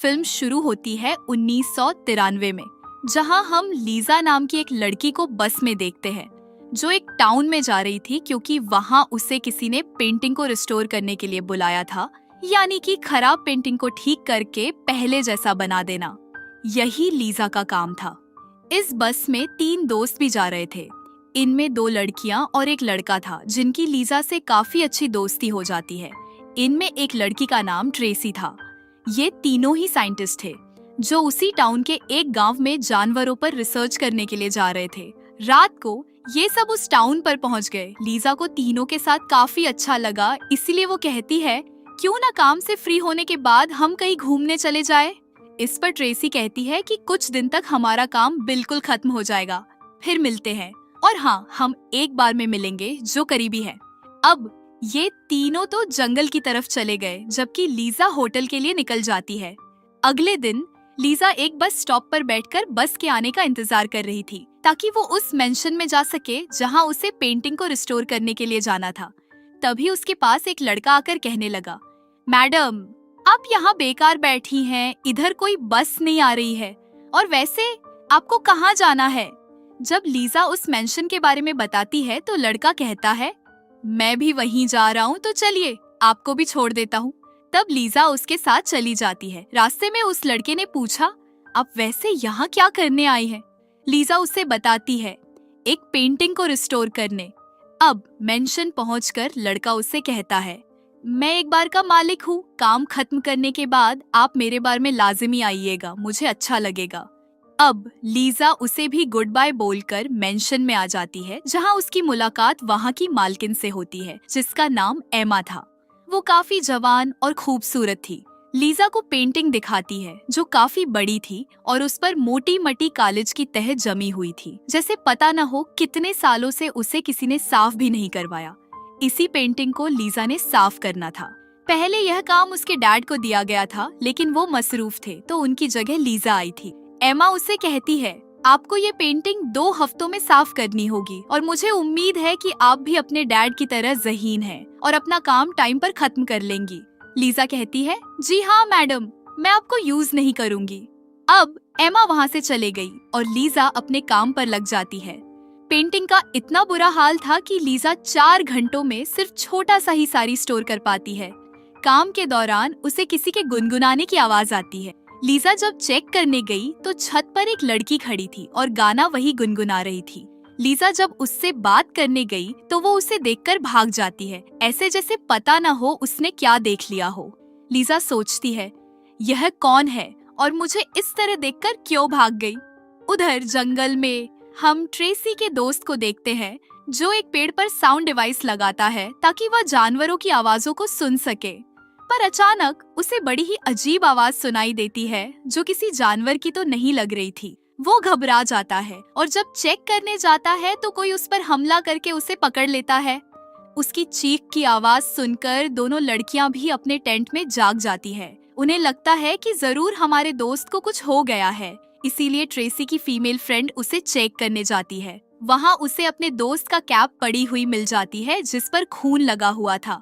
Film शुरू होती है 1993 में, जहां हम लीजा नाम की एक लड़की को बस में देखते हैं जो एक टाउन में जा रही थी क्योंकि वहां उसे किसी ने पेंटिंग को रिस्टोर करने के लिए बुलाया था, यानी कि खराब पेंटिंग को ठीक करके पहले जैसा बना देना। यही लीजा का काम था। इस बस में 3 दोस्त भी जा रहे थे। इनमें 2 लड़कियां और एक लड़का था जिनकी लीजा से काफी अच्छी दोस्ती हो जाती है। इनमें एक लड़की का नाम ट्रेसी था। ये तीनों ही साइंटिस्ट थे जो उसी टाउन के एक गांव में जानवरों पर रिसर्च करने के लिए जा रहे थे। रात को ये सब उस टाउन पर पहुंच गए। लीजा को तीनों के साथ काफी अच्छा लगा, इसीलिए वो कहती है क्यों ना काम से फ्री होने के बाद हम कहीं घूमने चले जाए। इस पर ट्रेसी कहती है कि कुछ दिन तक हमारा काम बिल्कुल खत्म हो जाएगा, फिर मिलते हैं, और हाँ, हम एक बार में मिलेंगे जो करीबी है। अब ये तीनों तो जंगल की तरफ चले गए जबकि लीजा होटल के लिए निकल जाती है। अगले दिन लीजा एक बस स्टॉप पर बैठकर बस के आने का इंतजार कर रही थी ताकि वो उस मेंशन में जा सके जहां उसे पेंटिंग को रिस्टोर करने के लिए जाना था। तभी उसके पास एक लड़का आकर कहने लगा, मैडम, आप यहाँ बेकार बैठी हैं, इधर कोई बस नहीं आ रही है, और वैसे आपको कहाँ जाना है? जब लीजा उस मेंशन के बारे में बताती है तो लड़का कहता है, मैं भी वहीं जा रहा हूँ, तो चलिए आपको भी छोड़ देता हूँ। तब लीजा उसके साथ चली जाती है। रास्ते में उस लड़के ने पूछा, आप वैसे यहाँ क्या करने आई हैं? लीजा उसे बताती है, एक पेंटिंग को रिस्टोर करने। अब मेंशन पहुंचकर लड़का उसे कहता है, मैं एक बार का मालिक हूँ, काम खत्म करने के बाद आप मेरे बार में लाजिमी आइएगा, मुझे अच्छा लगेगा। अब लीजा उसे भी गुड बाय बोलकर मेंशन में आ जाती है जहां उसकी मुलाकात वहां की मालकिन से होती है जिसका नाम एमा था। वो काफी जवान और खूबसूरत थी। लीजा को पेंटिंग दिखाती है जो काफी बड़ी थी और उस पर मोटी मटी कालिज की तह जमी हुई थी, जैसे पता न हो कितने सालों से उसे किसी ने साफ भी नहीं करवाया। इसी पेंटिंग को लीजा ने साफ करना था। पहले यह काम उसके डैड को दिया गया था, लेकिन वो मसरूफ थे तो उनकी जगह लीजा आई थी। एमा उसे कहती है, आपको ये पेंटिंग 2 हफ्तों में साफ करनी होगी और मुझे उम्मीद है कि आप भी अपने डैड की तरह ज़हीन हैं और अपना काम टाइम पर खत्म कर लेंगी। लीजा कहती है, जी हाँ मैडम, मैं आपको यूज नहीं करूंगी। अब एमा वहाँ से चले गई और लीजा अपने काम पर लग जाती है। पेंटिंग का इतना बुरा हाल था कि लीजा 4 घंटों में सिर्फ छोटा सा ही सारी स्टोर कर पाती है। काम के दौरान उसे किसी के गुनगुनाने की आवाज आती है। लीजा जब चेक करने गई तो छत पर एक लड़की खड़ी थी और गाना वही गुनगुना रही थी। लीजा जब उससे बात करने गई तो वो उसे देखकर भाग जाती है, ऐसे जैसे पता न हो उसने क्या देख लिया हो। लीजा सोचती है, यह कौन है और मुझे इस तरह देखकर क्यों भाग गई। उधर जंगल में हम ट्रेसी के दोस्त को देखते हैं जो एक पेड़ पर साउंड डिवाइस लगाता है ताकि वह जानवरों की आवाजों को सुन सके। पर अचानक उसे बड़ी ही अजीब आवाज सुनाई देती है जो किसी जानवर की तो नहीं लग रही थी। वो घबरा जाता है और जब चेक करने जाता है तो कोई उस पर हमला करके उसे पकड़ लेता है। उसकी चीख की आवाज सुनकर दोनों लड़कियां भी अपने टेंट में जाग जाती है। उन्हें लगता है कि जरूर हमारे दोस्त को कुछ हो गया है, इसीलिए ट्रेसी की फीमेल फ्रेंड उसे चेक करने जाती है। वहाँ उसे अपने दोस्त का कैप पड़ी हुई मिल जाती है जिस पर खून लगा हुआ था।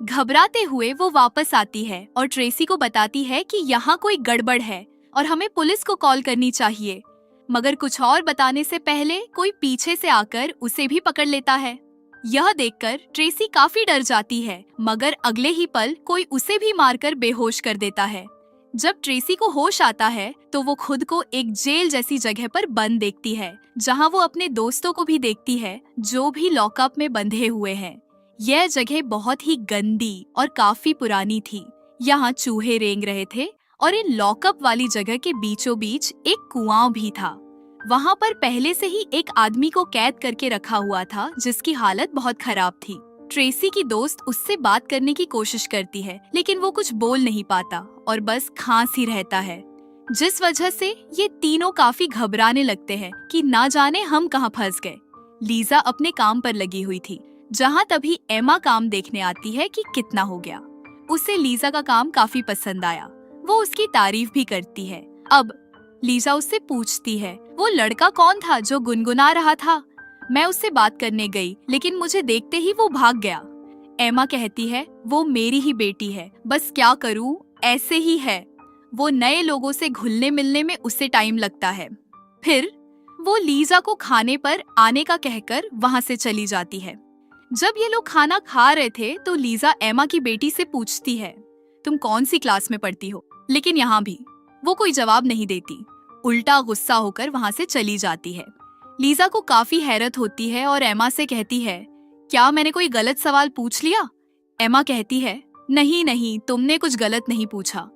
घबराते हुए वो वापस आती है और ट्रेसी को बताती है कि यहाँ कोई गड़बड़ है और हमें पुलिस को कॉल करनी चाहिए। मगर कुछ और बताने से पहले कोई पीछे से आकर उसे भी पकड़ लेता है। यह देखकर ट्रेसी काफी डर जाती है, मगर अगले ही पल कोई उसे भी मारकर बेहोश कर देता है। जब ट्रेसी को होश आता है तो वो खुद को एक जेल जैसी जगह पर बंद देखती है जहाँ वो अपने दोस्तों को भी देखती है जो भी लॉकअप में बंधे हुए हैं। यह जगह बहुत ही गंदी और काफी पुरानी थी। यहाँ चूहे रेंग रहे थे और इन लॉकअप वाली जगह के बीचों बीच एक कुआं भी था। वहाँ पर पहले से ही एक आदमी को कैद करके रखा हुआ था जिसकी हालत बहुत खराब थी। ट्रेसी की दोस्त उससे बात करने की कोशिश करती है, लेकिन वो कुछ बोल नहीं पाता और बस खांस ही रहता है, जिस वजह से ये तीनों काफी घबराने लगते हैं कि ना जाने हम कहाँ फंस गए। लीजा अपने काम पर लगी हुई थी जहाँ तभी एमा काम देखने आती है कि कितना हो गया। उसे लीजा का काम काफी पसंद आया, वो उसकी तारीफ भी करती है। अब लीजा उससे पूछती है, वो लड़का कौन था जो गुनगुना रहा था? मैं उससे बात करने गई लेकिन मुझे देखते ही वो भाग गया। एमा कहती है, वो मेरी ही बेटी है, बस क्या करूं, ऐसे ही है। वो नए लोगों से घुलने मिलने में उसे टाइम लगता है। फिर वो लीजा को खाने पर आने का कहकर वहां से चली जाती है। जब ये लोग खाना खा रहे थे तो लीजा एमा की बेटी से पूछती है, तुम कौन सी क्लास में पढ़ती हो? लेकिन यहाँ भी वो कोई जवाब नहीं देती, उल्टा गुस्सा होकर वहां से चली जाती है। लीजा को काफी हैरत होती है और एमा से कहती है, क्या मैंने कोई गलत सवाल पूछ लिया? एमा कहती है, नहीं नहीं, तुमने कुछ गलत नहीं पूछा।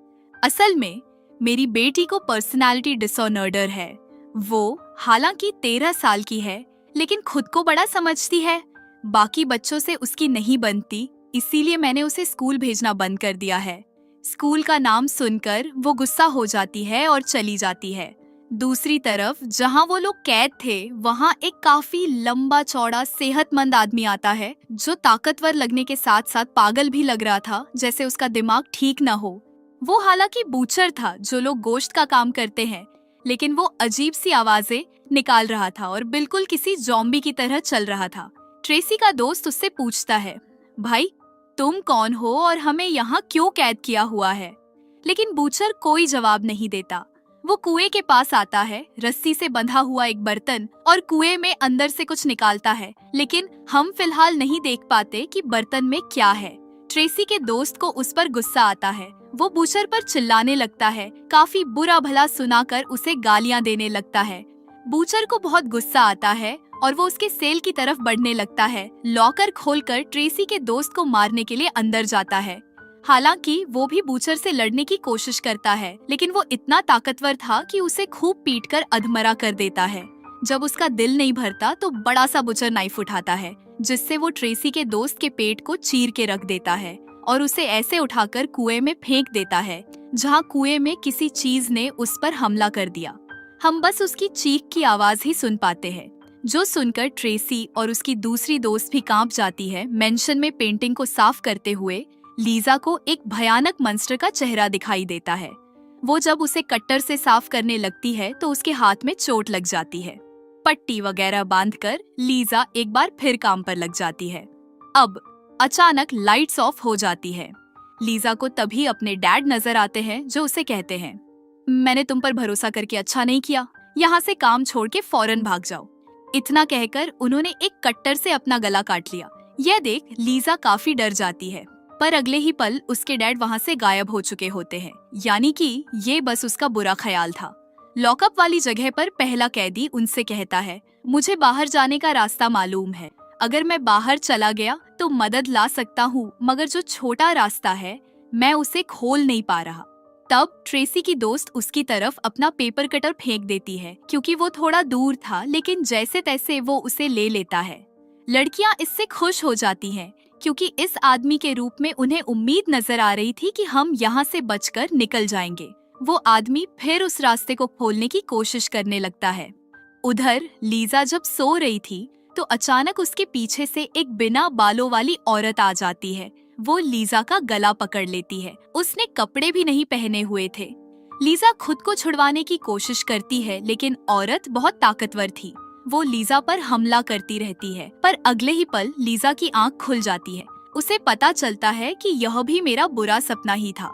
असल में मेरी बेटी को पर्सनालिटी डिसऑर्डर है। वो हालांकि 13 साल की है लेकिन खुद को बड़ा समझती है। बाकी बच्चों से उसकी नहीं बनती, इसीलिए मैंने उसे स्कूल भेजना बंद कर दिया है। स्कूल का नाम सुनकर वो गुस्सा हो जाती है और चली जाती है। दूसरी तरफ जहां वो लोग कैद थे वहां एक काफी लंबा चौड़ा सेहतमंद आदमी आता है जो ताकतवर लगने के साथ साथ पागल भी लग रहा था, जैसे उसका दिमाग ठीक न हो। वो हालांकि बूचर था जो लोग गोश्त का काम करते हैं, लेकिन वो अजीब सी आवाजें निकाल रहा था और बिल्कुल किसी जॉम्बी की तरह चल रहा था। ट्रेसी का दोस्त उससे पूछता है, भाई तुम कौन हो और हमें यहाँ क्यों कैद किया हुआ है? लेकिन बूचर कोई जवाब नहीं देता। वो कुएं के पास आता है, रस्सी से बंधा हुआ एक बर्तन, और कुएं में अंदर से कुछ निकालता है, लेकिन हम फिलहाल नहीं देख पाते कि बर्तन में क्या है। ट्रेसी के दोस्त को उस पर गुस्सा आता है। वो बूचर पर चिल्लाने लगता है, काफी बुरा भला सुनाकर उसे गालियां देने लगता है। बूचर को बहुत गुस्सा आता है और वो उसके सेल की तरफ बढ़ने लगता है। लॉकर खोलकर ट्रेसी के दोस्त को मारने के लिए अंदर जाता है। हालांकि वो भी बूचर से लड़ने की कोशिश करता है, लेकिन वो इतना ताकतवर था कि उसे खूब पीटकर अधमरा कर देता है। जब उसका दिल नहीं भरता तो बड़ा सा बूचर नाइफ उठाता है, जिससे वो ट्रेसी के दोस्त के पेट को चीर के रख देता है और उसे ऐसे उठाकर कुएं में फेंक देता है जहाँ कुएं में किसी चीज ने उस पर हमला कर दिया। हम बस उसकी चीख की आवाज ही सुन पाते हैं, जो सुनकर ट्रेसी और उसकी दूसरी दोस्त भी कांप जाती है। मेंशन में पेंटिंग को साफ करते हुए लीजा को एक भयानक मंस्टर का चेहरा दिखाई देता है। वो जब उसे कट्टर से साफ करने लगती है तो उसके हाथ में चोट लग जाती है। पट्टी वगैरह बांधकर लीजा एक बार फिर काम पर लग जाती है। अब अचानक लाइट्स ऑफ हो जाती है। लीजा को तभी अपने डैड नजर आते हैं, जो उसे कहते हैं, मैंने तुम पर भरोसा करके अच्छा नहीं किया, यहाँ से काम छोड़ के फौरन भाग जाओ। इतना कहकर उन्होंने एक कट्टर से अपना गला काट लिया। यह देख लीजा काफी डर जाती है, पर अगले ही पल उसके डैड वहाँ से गायब हो चुके होते हैं, यानी कि ये बस उसका बुरा ख्याल था। लॉकअप वाली जगह पर पहला कैदी उनसे कहता है, मुझे बाहर जाने का रास्ता मालूम है, अगर मैं बाहर चला गया तो मदद ला सकता हूँ, मगर जो छोटा रास्ता है मैं उसे खोल नहीं पा रहा। तब ट्रेसी की दोस्त उसकी तरफ अपना पेपर कटर फेंक देती है, क्योंकि वो थोड़ा दूर था, लेकिन जैसे तैसे वो उसे ले लेता है। लड़कियां इससे खुश हो जाती हैं, क्योंकि इस आदमी के रूप में उन्हें उम्मीद नजर आ रही थी कि हम यहाँ से बचकर निकल जाएंगे। वो आदमी फिर उस रास्ते को खोलने की कोशिश करने लगता है। उधर लीजा जब सो रही थी तो अचानक उसके पीछे से एक बिना बालों वाली औरत आ जाती है। वो लीजा का गला पकड़ लेती है। उसने कपड़े भी नहीं पहने हुए थे। लीजा खुद को छुड़वाने की कोशिश करती है, लेकिन औरत बहुत ताकतवर थी। वो लीजा पर हमला करती रहती है, पर अगले ही पल लीजा की आंख खुल जाती है। उसे पता चलता है कि यह भी मेरा बुरा सपना ही था।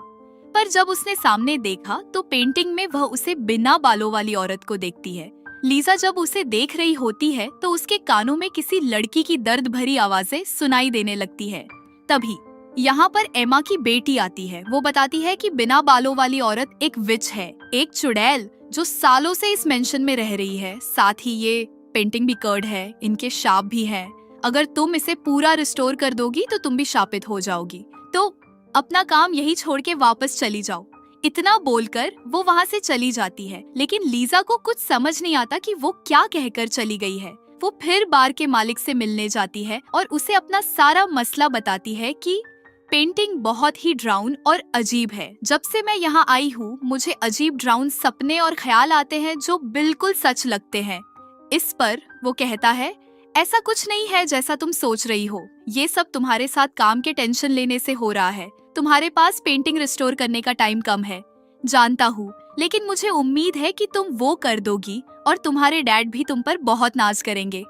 पर जब उसने सामने देखा तो पेंटिंग में वह उसे बिना बालों वाली औरत को देखती है। लीजा जब उसे देख रही होती है तो उसके कानों में किसी लड़की की दर्द भरी आवाजें सुनाई देने लगती है। तभी यहाँ पर एमा की बेटी आती है। वो बताती है कि बिना बालों वाली औरत एक विच है, एक चुड़ैल जो सालों से इस मेंशन में रह रही है। साथ ही ये पेंटिंग भी कर्ड है, इनके शाप भी हैं। अगर तुम इसे पूरा रिस्टोर कर दोगी तो तुम भी शापित हो जाओगी, तो अपना काम यही छोड़ के वापस चली जाओ। इतना बोलकर वो वहाँ से चली जाती है, लेकिन लीजा को कुछ समझ नहीं आता कि वो क्या कहकर चली गई है। वो फिर बार के मालिक से मिलने जाती है और उसे अपना सारा मसला बताती है कि पेंटिंग बहुत ही ड्राउन और अजीब है। जब से मैं यहाँ आई हूँ मुझे अजीब ड्राउन सपने और ख्याल आते हैं जो बिल्कुल सच लगते हैं। इस पर वो कहता है, ऐसा कुछ नहीं है जैसा तुम सोच रही हो, ये सब तुम्हारे साथ काम के टेंशन लेने से हो रहा है। तुम्हारे पास पेंटिंग रिस्टोर करने का टाइम कम है, जानता हूँ, लेकिन मुझे उम्मीद है कि तुम वो कर दोगी और तुम्हारे डैड भी तुम पर बहुत नाज करेंगे।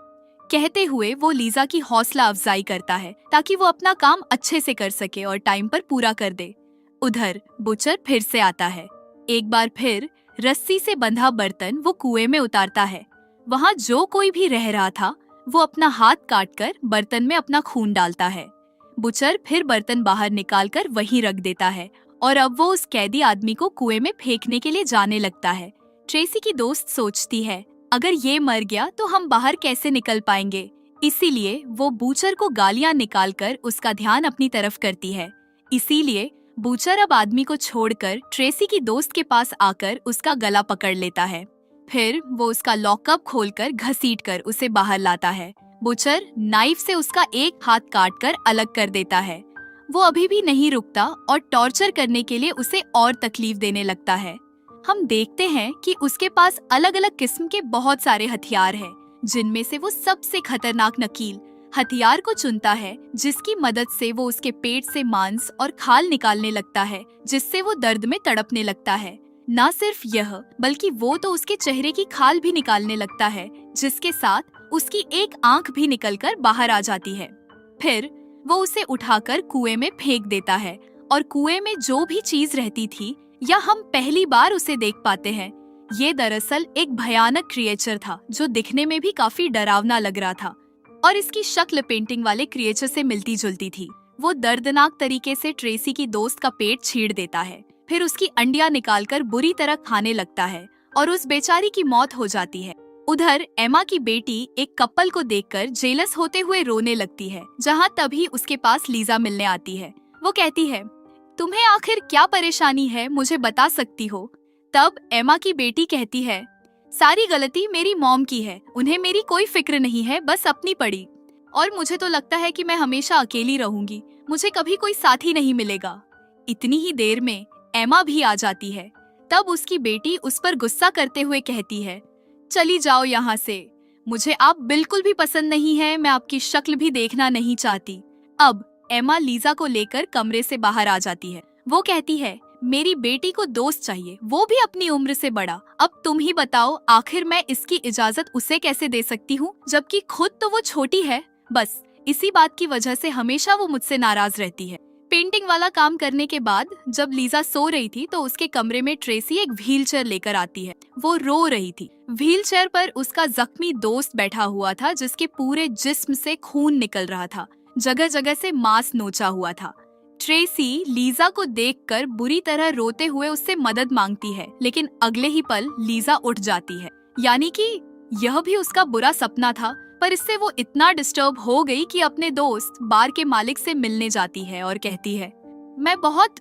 कहते हुए वो लीजा की हौसला अफजाई करता है ताकि वो अपना काम अच्छे से कर सके और टाइम पर पूरा कर दे। उधर बुचर फिर से आता है। एक बार फिर रस्सी से बंधा बर्तन वो कुएं में उतारता है। वहाँ जो कोई भी रह रहा था वो अपना हाथ काटकर बर्तन में अपना खून डालता है। बुचर फिर बर्तन बाहर निकालकर वहीं रख देता है और अब वो उस कैदी आदमी को कुएं में फेंकने के लिए जाने लगता है। ट्रेसी की दोस्त सोचती है, अगर ये मर गया तो हम बाहर कैसे निकल पाएंगे। इसीलिए वो बूचर को गालियां निकालकर उसका ध्यान अपनी तरफ करती है। इसीलिए बूचर अब आदमी को छोड़कर ट्रेसी की दोस्त के पास आकर उसका गला पकड़ लेता है। फिर वो उसका लॉकअप खोलकर घसीटकर उसे बाहर लाता है। बुचर नाइफ से उसका एक हाथ काटकर अलग कर देता है। वो अभी भी नहीं रुकता और टॉर्चर करने के लिए उसे और तकलीफ देने लगता है। हम देखते हैं कि उसके पास अलग अलग किस्म के बहुत सारे हथियार हैं, जिनमें से वो सबसे खतरनाक नकील हथियार को चुनता है, जिसकी मदद से वो उसके पेट से मांस और खाल निकालने लगता है, जिससे वो दर्द में तड़पने लगता है। न सिर्फ यह, बल्कि वो तो उसके चेहरे की खाल भी निकालने लगता है, जिसके साथ उसकी एक आंख भी निकलकर बाहर आ जाती है। फिर वो उसे उठाकर कुएं में फेंक देता है और कुएं में जो भी चीज रहती थी या हम पहली बार उसे देख पाते हैं, ये दरअसल एक भयानक क्रिएचर था जो दिखने में भी काफी डरावना लग रहा था और इसकी शक्ल पेंटिंग वाले क्रिएचर से मिलती जुलती थी। वो दर्दनाक तरीके से ट्रेसी की दोस्त का पेट छीड़ देता है, फिर उसकी अंडियां निकालकर बुरी तरह खाने लगता है और उस बेचारी की मौत हो जाती है। उधर एमा की बेटी एक कपल को देखकर जेलस होते हुए रोने लगती है, जहाँ तभी उसके पास लीजा मिलने आती है। वो कहती है, तुम्हें आखिर क्या परेशानी है, मुझे बता सकती हो। तब एमा की बेटी कहती है, सारी गलती मेरी मॉम की है, उन्हें मेरी कोई फिक्र नहीं है, बस अपनी पड़ी। और मुझे तो लगता है कि मैं हमेशा अकेली रहूंगी, मुझे कभी कोई साथी नहीं मिलेगा। इतनी ही देर में एमा भी आ जाती है। तब उसकी बेटी उस पर गुस्सा करते हुए कहती है, चली जाओ यहाँ से, मुझे आप बिल्कुल भी पसंद नहीं है, मैं आपकी शक्ल भी देखना नहीं चाहती। अब एमा लीजा को लेकर कमरे से बाहर आ जाती है। वो कहती है, मेरी बेटी को दोस्त चाहिए, वो भी अपनी उम्र से बड़ा। अब तुम ही बताओ, आखिर मैं इसकी इजाजत उसे कैसे दे सकती हूँ, जबकि खुद तो वो छोटी है। बस इसी बात की वजह से हमेशा वो मुझसे नाराज रहती है। पेंटिंग वाला काम करने के बाद जब लीजा सो रही थी तो उसके कमरे में ट्रेसी एक व्हीलचेयर लेकर आती है। वो रो रही थी। व्हीलचेयर पर उसका जख्मी दोस्त बैठा हुआ था, जिसके पूरे जिस्म से खून निकल रहा था, जगह जगह से मांस नोचा हुआ था। ट्रेसी लीजा को देखकर बुरी तरह रोते हुए उससे मदद मांगती है, लेकिन अगले ही पल लीजा उठ जाती है। यानी कि यह भी उसका बुरा सपना था, पर इससे वो इतना डिस्टर्ब हो गई कि अपने दोस्त बार के मालिक से मिलने जाती है और कहती है, मैं बहुत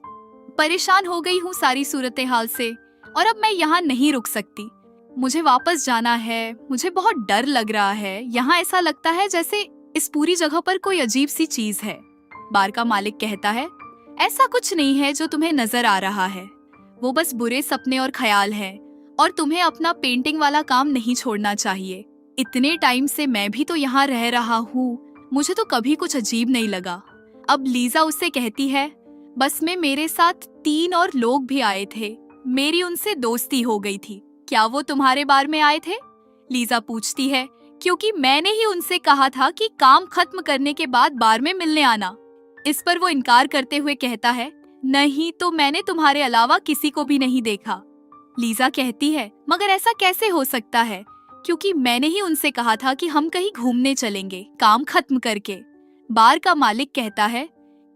परेशान हो गई हूँ सारी सूरत हाल से और अब मैं यहाँ नहीं रुक सकती। मुझे वापस जाना है, मुझे बहुत डर लग रहा है। यहाँ ऐसा लगता है जैसे इस पूरी जगह पर कोई अजीब सी चीज है। बार का मालिक कहता है, ऐसा कुछ नहीं है जो तुम्हें नजर आ रहा है, वो बस बुरे सपने और ख्याल हैं और तुम्हें अपना पेंटिंग वाला काम नहीं छोड़ना चाहिए। इतने टाइम से मैं भी तो यहाँ रह रहा हूँ, मुझे तो कभी कुछ अजीब नहीं लगा। अब लीजा उससे कहती है, बस में मेरे साथ 3 और लोग भी आए थे, मेरी उनसे दोस्ती हो गई थी। क्या वो तुम्हारे बार में आए थे? लीजा पूछती है, क्योंकि मैंने ही उनसे कहा था कि काम खत्म करने के बाद बार में मिलने आना। इस पर वो इनकार करते हुए कहता है, नहीं तो मैंने तुम्हारे अलावा किसी को भी नहीं देखा। लीजा कहती है, मगर ऐसा कैसे हो सकता है, क्योंकि मैंने ही उनसे कहा था कि हम कहीं घूमने चलेंगे काम खत्म करके। बार का मालिक कहता है,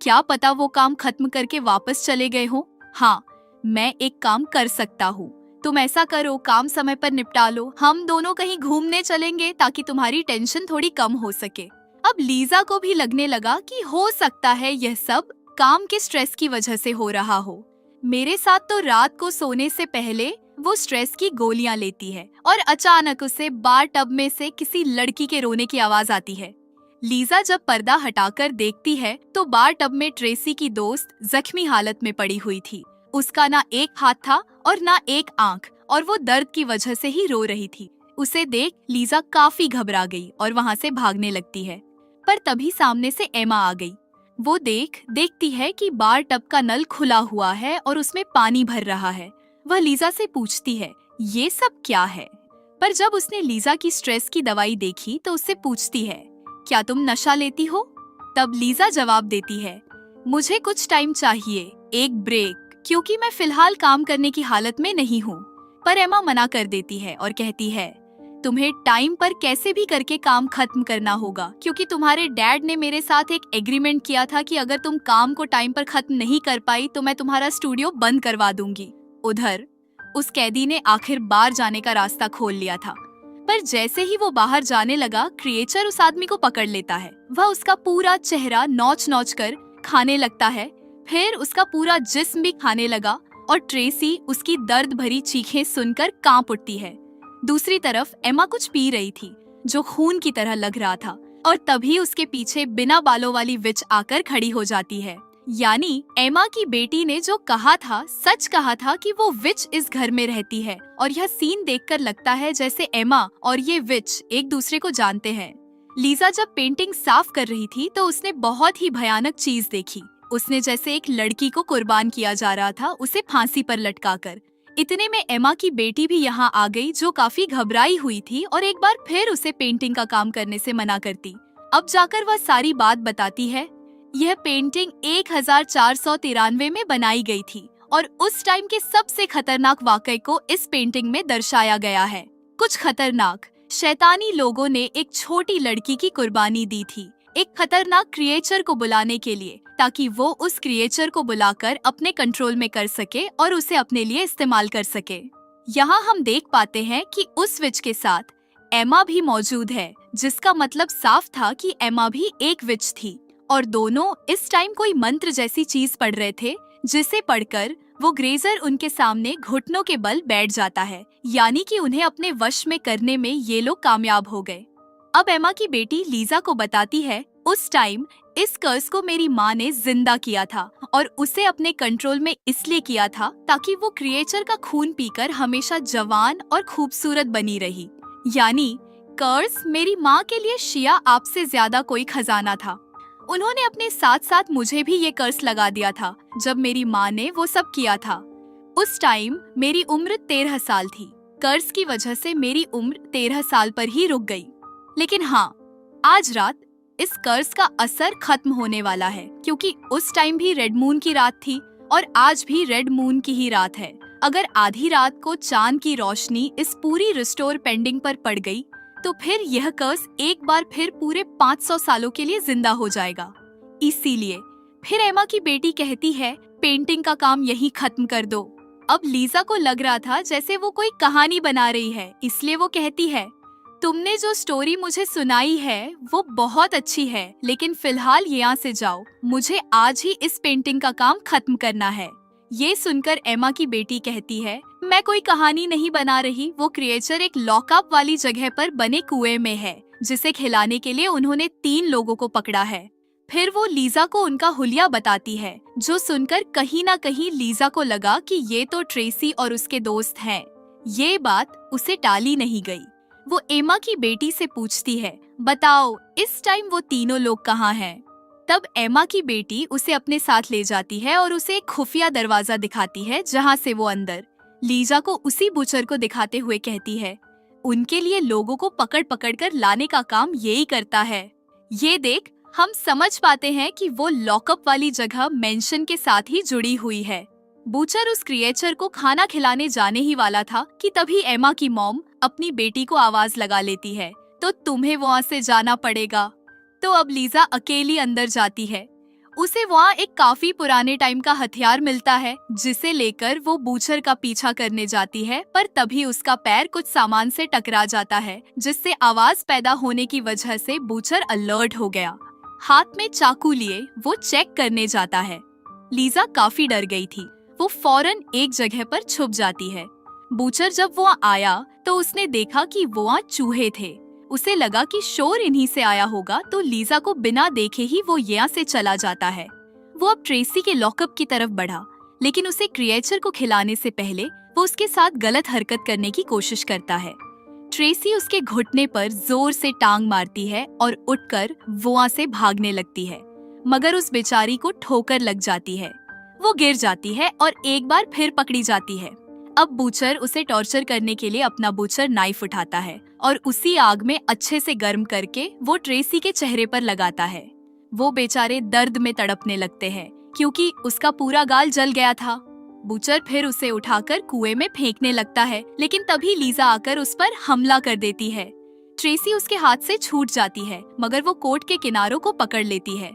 क्या पता वो काम खत्म करके वापस चले गए हो। हाँ, मैं एक काम कर सकता हूँ, तुम ऐसा करो, काम समय पर निपटा लो, हम दोनों कहीं घूमने चलेंगे ताकि तुम्हारी टेंशन थोड़ी कम हो सके। अब लीजा को भी लगने लगा कि हो सकता है यह सब काम के स्ट्रेस की वजह से हो रहा हो। मेरे साथ तो रात को सोने से पहले वो स्ट्रेस की गोलियां लेती है और अचानक उसे बार टब में से किसी लड़की के रोने की आवाज आती है। लीजा जब पर्दा हटाकर देखती है तो बार टब में ट्रेसी की दोस्त जख्मी हालत में पड़ी हुई थी। उसका ना एक हाथ था और ना एक आंख, और वो दर्द की वजह से ही रो रही थी। उसे देख लीजा काफी घबरा गई और वहाँ से भागने लगती है, पर तभी सामने से एमा आ गई। वो देखती है कि बार टब का नल खुला हुआ है और उसमें पानी भर रहा है। वह लीजा से पूछती है, ये सब क्या है? पर जब उसने लीजा की स्ट्रेस की दवाई देखी तो उससे पूछती है, क्या तुम नशा लेती हो? तब लीजा जवाब देती है, मुझे कुछ टाइम चाहिए, एक ब्रेक। क्योंकि मैं फिलहाल काम करने की हालत में नहीं हूँ। पर एमा मना कर देती है और कहती है, तुम्हें टाइम पर कैसे भी करके काम खत्म करना होगा, क्योंकि तुम्हारे डैड ने मेरे साथ एक एग्रीमेंट किया था कि अगर तुम काम को टाइम पर खत्म नहीं कर पाई तो मैं तुम्हारा स्टूडियो बंद करवा दूंगी। उधर उस कैदी ने आखिर बाहर जाने का रास्ता खोल लिया था, पर जैसे ही वो बाहर जाने लगा, क्रिएचर उस आदमी को पकड़ लेता है। वह उसका पूरा चेहरा नोच नोच कर खाने लगता है, फिर उसका पूरा जिस्म भी खाने लगा और ट्रेसी उसकी दर्द भरी चीखें सुनकर कांप उठती है। दूसरी तरफ एमा कुछ पी रही थी जो खून की तरह लग रहा था, और तभी उसके पीछे बिना बालों वाली विच आकर खड़ी हो जाती है। यानी एमा की बेटी ने जो कहा था सच कहा था कि वो विच इस घर में रहती है, और यह सीन देखकर लगता है जैसे एमा और ये विच एक दूसरे को जानते हैं। लीजा जब पेंटिंग साफ कर रही थी तो उसने बहुत ही भयानक चीज देखी। उसने जैसे एक लड़की को कुर्बान किया जा रहा था, उसे फांसी पर लटकाकर। इतने में एमा की बेटी भी यहाँ आ गई, जो काफी घबराई हुई थी और एक बार फिर उसे पेंटिंग का काम करने से मना करती। अब जाकर वह सारी बात बताती है। यह पेंटिंग 1493 में बनाई गई थी और उस टाइम के सबसे खतरनाक वाकये को इस पेंटिंग में दर्शाया गया है। कुछ खतरनाक शैतानी लोगों ने एक छोटी लड़की की कुर्बानी दी थी एक खतरनाक क्रिएचर को बुलाने के लिए, ताकि वो उस क्रिएचर को बुलाकर अपने कंट्रोल में कर सके और उसे अपने लिए इस्तेमाल कर सके। यहाँ हम देख पाते हैं कि उस विच के साथ एमा भी मौजूद है, जिसका मतलब साफ था कि एमा भी एक विच थी और दोनों इस टाइम कोई मंत्र जैसी चीज पढ़ रहे थे, जिसे पढ़कर वो ग्रेजर उनके सामने घुटनों के बल बैठ जाता है। यानी कि उन्हें अपने वश में करने में ये लोग कामयाब हो गए। अब एमा की बेटी लीजा को बताती है, उस टाइम इस कर्स को मेरी माँ ने जिंदा किया था और उसे अपने कंट्रोल में इसलिए किया था ताकि वो क्रिएचर का खून पीकर हमेशा जवान और खूबसूरत बनी रही। यानी कर्स मेरी माँ के लिए शिया आपसे ज्यादा कोई खजाना था। उन्होंने अपने साथ साथ मुझे भी ये कर्स लगा दिया था जब मेरी माँ ने वो सब किया था। उस टाइम मेरी उम्र 13 साल थी। कर्स की वजह से मेरी उम्र 13 साल पर ही रुक गई। लेकिन हाँ, आज रात इस कर्स का असर खत्म होने वाला है, क्योंकि उस टाइम भी रेड मून की रात थी और आज भी रेड मून की ही रात है। अगर आधी रात को चांद की रोशनी इस पूरी रिस्टोर पेंडिंग पर पड़ गई तो फिर यह कर्स एक बार फिर पूरे 500 सालों के लिए जिंदा हो जाएगा। इसीलिए फिर एमा की बेटी कहती है, पेंटिंग का काम यही खत्म कर दो। अब लीजा को लग रहा था जैसे वो कोई कहानी बना रही है, इसलिए वो कहती है, तुमने जो स्टोरी मुझे सुनाई है वो बहुत अच्छी है, लेकिन फिलहाल यहाँ से जाओ। मुझे आज ही इस पेंटिंग का काम खत्म करना है। ये सुनकर एमा की बेटी कहती है, मैं कोई कहानी नहीं बना रही। वो क्रिएचर एक लॉकअप वाली जगह पर बने कुएं में है, जिसे खिलाने के लिए उन्होंने 3 लोगों को पकड़ा है। फिर वो लीजा को उनका हुलिया बताती है, जो सुनकर कहीं ना कहीं लीजा को लगा कि ये तो ट्रेसी और उसके दोस्त हैं। ये बात उसे टाली नहीं गई। वो एमा की बेटी से पूछती है, बताओ इस टाइम वो तीनों लोग कहाँ हैं? तब एमा की बेटी उसे अपने साथ ले जाती है और उसे एक खुफिया दरवाजा दिखाती है, जहाँ से वो अंदर लीजा को उसी बुचर को दिखाते हुए कहती है, उनके लिए लोगों को पकड़ पकड़ कर लाने का काम यही करता है। ये देख, हम समझ पाते हैं कि वो लॉकअप वाली जगह मेंशन के साथ ही जुड़ी हुई है। बूचर उस क्रिएचर को खाना खिलाने जाने ही वाला था कि तभी एमा की मॉम अपनी बेटी को आवाज लगा लेती है, तो तुम्हें वहाँ से जाना पड़ेगा। तो अब लीजा अकेली अंदर जाती है। उसे वहाँ एक काफी पुराने टाइम का हथियार मिलता है, जिसे लेकर वो बूचर का पीछा करने जाती है, पर तभी उसका पैर कुछ सामान से टकरा जाता है, जिससे आवाज पैदा होने की वजह से बूचर अलर्ट हो गया। हाथ में चाकू लिए वो चेक करने जाता है। लीजा काफी डर गई थी। वो फौरन एक जगह पर छुप जाती है। बूचर जब वहाँ आया तो उसने देखा कि वहाँ चूहे थे। उसे लगा कि शोर इन्हीं से आया होगा, तो लीजा को बिना देखे ही वो यहाँ से चला जाता है। वो अब ट्रेसी के लॉकअप की तरफ बढ़ा, लेकिन उसे क्रिएचर को खिलाने से पहले वो उसके साथ गलत हरकत करने की कोशिश करता है। ट्रेसी उसके घुटने पर जोर से टांग मारती है और उठकर वहाँ से भागने लगती है, मगर उस बेचारी को ठोकर लग जाती है। वो गिर जाती है और एक बार फिर पकड़ी जाती है। अब बूचर उसे टॉर्चर करने के लिए अपना बूचर नाइफ उठाता है और उसी आग में अच्छे से गर्म करके वो ट्रेसी के चेहरे पर लगाता है। वो बेचारे दर्द में तड़पने लगते हैं, क्योंकि उसका पूरा गाल जल गया था। बूचर फिर उसे उठाकर कुएं में फेंकने लगता है, लेकिन तभी लीजा आकर उस पर हमला कर देती है। ट्रेसी उसके हाथ से छूट जाती है, मगर वो कोट के किनारों को पकड़ लेती है।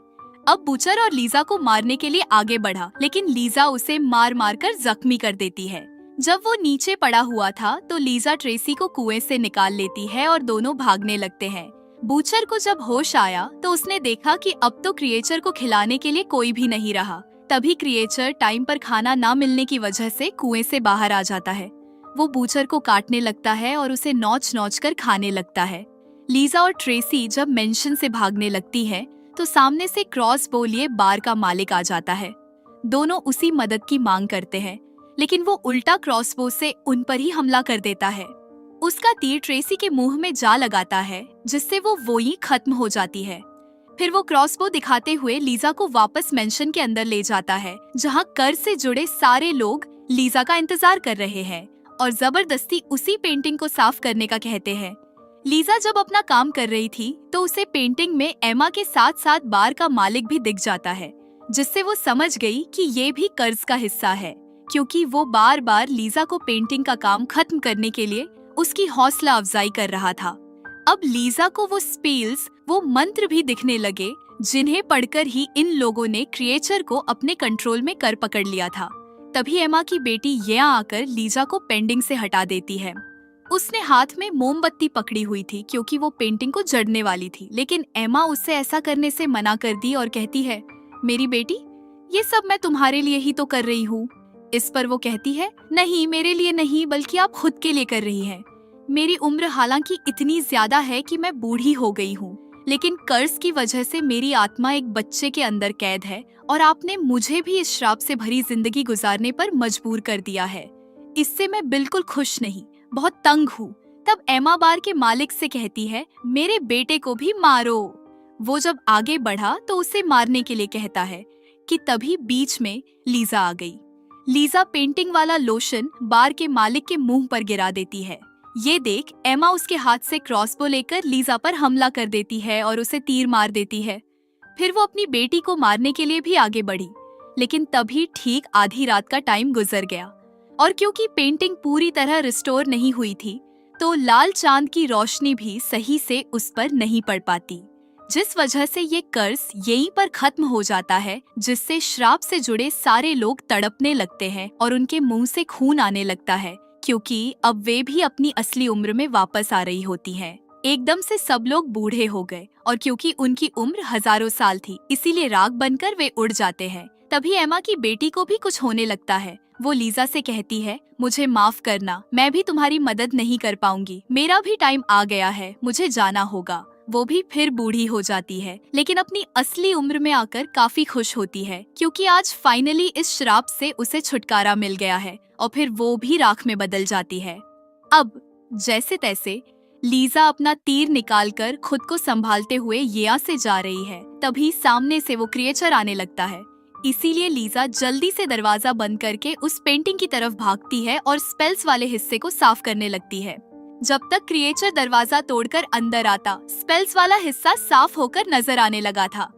अब बूचर और लीजा को मारने के लिए आगे बढ़ा, लेकिन लीजा उसे मार मार कर जख्मी कर देती है। जब वो नीचे पड़ा हुआ था तो लीजा ट्रेसी को कुएं से निकाल लेती है और दोनों भागने लगते हैं। बूचर को जब होश आया तो उसने देखा कि अब तो क्रिएचर को खिलाने के लिए कोई भी नहीं रहा। तभी क्रिएचर टाइम पर खाना ना मिलने की वजह से कुएं से बाहर आ जाता है। वो बूचर को काटने लगता है और उसे नोच नोच कर खाने लगता है। लीजा और ट्रेसी जब मेंशन से भागने लगती है तो सामने से क्रॉसबो लिए बार का मालिक आ जाता है। दोनों उसी मदद की मांग करते हैं, लेकिन वो उल्टा क्रॉसबो से उन पर ही हमला कर देता है। उसका तीर ट्रेसी के मुंह में जा लगाता है, जिससे वो वही खत्म हो जाती है। फिर वो क्रॉसबो दिखाते हुए लीजा को वापस मेंशन के अंदर ले जाता है, जहां कर से जुड़े सारे लोग लीजा का इंतजार कर रहे हैं और जबरदस्ती उसी पेंटिंग को साफ करने का कहते हैं। लीजा जब अपना काम कर रही थी तो उसे पेंटिंग में एमा के साथ साथ बार का मालिक भी दिख जाता है, जिससे वो समझ गई कि ये भी कर्ज का हिस्सा है, क्योंकि वो बार बार लीजा को पेंटिंग का काम खत्म करने के लिए उसकी हौसला अफजाई कर रहा था। अब लीजा को वो स्पेल्स, वो मंत्र भी दिखने लगे, जिन्हें पढ़कर ही इन लोगों ने क्रिएचर को अपने कंट्रोल में कर पकड़ लिया था। तभी एमा की बेटी ये आकर लीजा को पेंटिंग से हटा देती है। उसने हाथ में मोमबत्ती पकड़ी हुई थी क्योंकि वो पेंटिंग को जड़ने वाली थी, लेकिन एमा उससे ऐसा करने से मना कर दी और कहती है, मेरी बेटी, ये सब मैं तुम्हारे लिए ही तो कर रही हूँ। इस पर वो कहती है, नहीं, मेरे लिए नहीं, बल्कि आप खुद के लिए कर रही हैं। मेरी उम्र हालांकि इतनी ज्यादा है कि मैं बूढ़ी हो गई हूँ, लेकिन कर्ज की वजह से मेरी आत्मा एक बच्चे के अंदर कैद है और आपने मुझे भी इस श्राप से भरी जिंदगी गुजारने पर मजबूर कर दिया है। इससे मैं बिल्कुल खुश नहीं, बहुत तंग हूँ। तब एमा बार के मालिक से कहती है, मेरे बेटे को भी मारो। वो जब आगे बढ़ा तो उसे मारने के लिए कहता है कि तभी बीच में लीजा आ गई। लीजा पेंटिंग वाला लोशन बार के मालिक के मुंह पर गिरा देती है। ये देख एमा उसके हाथ से क्रॉसबो लेकर लीजा पर हमला कर देती है और उसे तीर मार देती है। फिर वो अपनी बेटी को मारने के लिए भी आगे बढ़ी, लेकिन तभी ठीक आधी रात का टाइम गुजर गया और क्योंकि पेंटिंग पूरी तरह रिस्टोर नहीं हुई थी तो लाल चांद की रोशनी भी सही से उस पर नहीं पड़ पाती, जिस वजह से ये कर्ज यहीं पर खत्म हो जाता है, जिससे श्राप से जुड़े सारे लोग तड़पने लगते हैं और उनके मुंह से खून आने लगता है, क्योंकि अब वे भी अपनी असली उम्र में वापस आ रही होती हैं। एकदम से सब लोग बूढ़े हो गए और क्योंकि उनकी उम्र हजारों साल थी, इसीलिए राख बनकर वे उड़ जाते हैं। तभी एमा की बेटी को भी कुछ होने लगता है। वो लीजा से कहती है, मुझे माफ करना, मैं भी तुम्हारी मदद नहीं कर पाऊंगी, मेरा भी टाइम आ गया है, मुझे जाना होगा। वो भी फिर बूढ़ी हो जाती है, लेकिन अपनी असली उम्र में आकर काफी खुश होती है, क्योंकि आज फाइनली इस श्राप से उसे छुटकारा मिल गया है और फिर वो भी राख में बदल जाती है। अब जैसे तैसे लीजा अपना तीर निकालकर खुद को संभालते हुए येया से जा रही है, तभी सामने से वो क्रिएचर आने लगता है। इसीलिए लीजा जल्दी से दरवाजा बंद करके उस पेंटिंग की तरफ भागती है और स्पेल्स वाले हिस्से को साफ करने लगती है। जब तक क्रिएचर दरवाजा तोड़कर अंदर आता, स्पेल्स वाला हिस्सा साफ होकर नजर आने लगा था।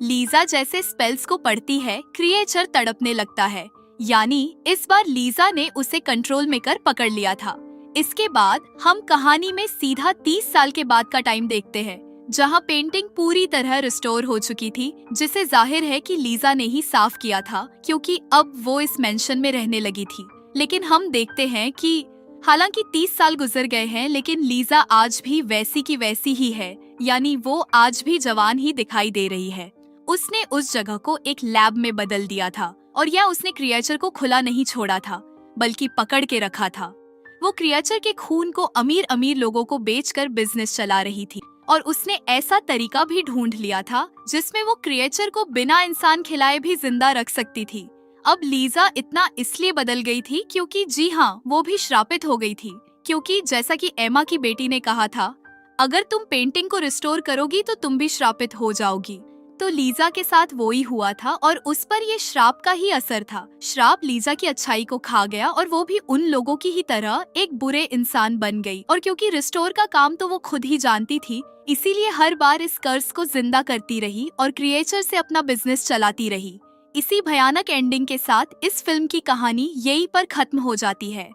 लीजा जैसे स्पेल्स को पढ़ती है, क्रिएचर तड़पने लगता है, यानी इस बार लीजा ने उसे कंट्रोल में कर पकड़ लिया था। इसके बाद हम कहानी में सीधा 30 साल के बाद का टाइम देखते हैं, जहां पेंटिंग पूरी तरह रिस्टोर हो चुकी थी, जिसे जाहिर है कि लीजा ने ही साफ किया था, क्योंकि अब वो इस मेंशन में रहने लगी थी। लेकिन हम देखते हैं कि हालांकि 30 साल गुजर गए हैं, लेकिन लीजा आज भी वैसी की वैसी ही है, यानी वो आज भी जवान ही दिखाई दे रही है। उसने उस जगह को एक लैब में बदल दिया था और यह उसने क्रिएचर को खुला नहीं छोड़ा था, बल्कि पकड़ के रखा था। वो क्रिएचर के खून को अमीर अमीर लोगों को बेचकर बिजनेस चला रही थी और उसने ऐसा तरीका भी ढूंढ लिया था जिसमें वो क्रिएचर को बिना इंसान खिलाए भी जिंदा रख सकती थी। अब लीजा इतना इसलिए बदल गई थी क्योंकि जी हाँ, वो भी श्रापित हो गई थी, क्योंकि जैसा कि एमा की बेटी ने कहा था, अगर तुम पेंटिंग को रिस्टोर करोगी तो तुम भी श्रापित हो जाओगी। तो लीजा के साथ वो ही हुआ था और उस पर ये श्राप का ही असर था। श्राप लीजा की अच्छाई को खा गया और वो भी उन लोगों की ही तरह एक बुरे इंसान बन गई। और क्योंकि रिस्टोर का काम तो वो खुद ही जानती थी, इसीलिए हर बार इस कर्ज को जिंदा करती रही और क्रिएचर से अपना बिजनेस चलाती रही। इसी भयानक एंडिंग के साथ इस फिल्म की कहानी यहीं पर खत्म हो जाती है।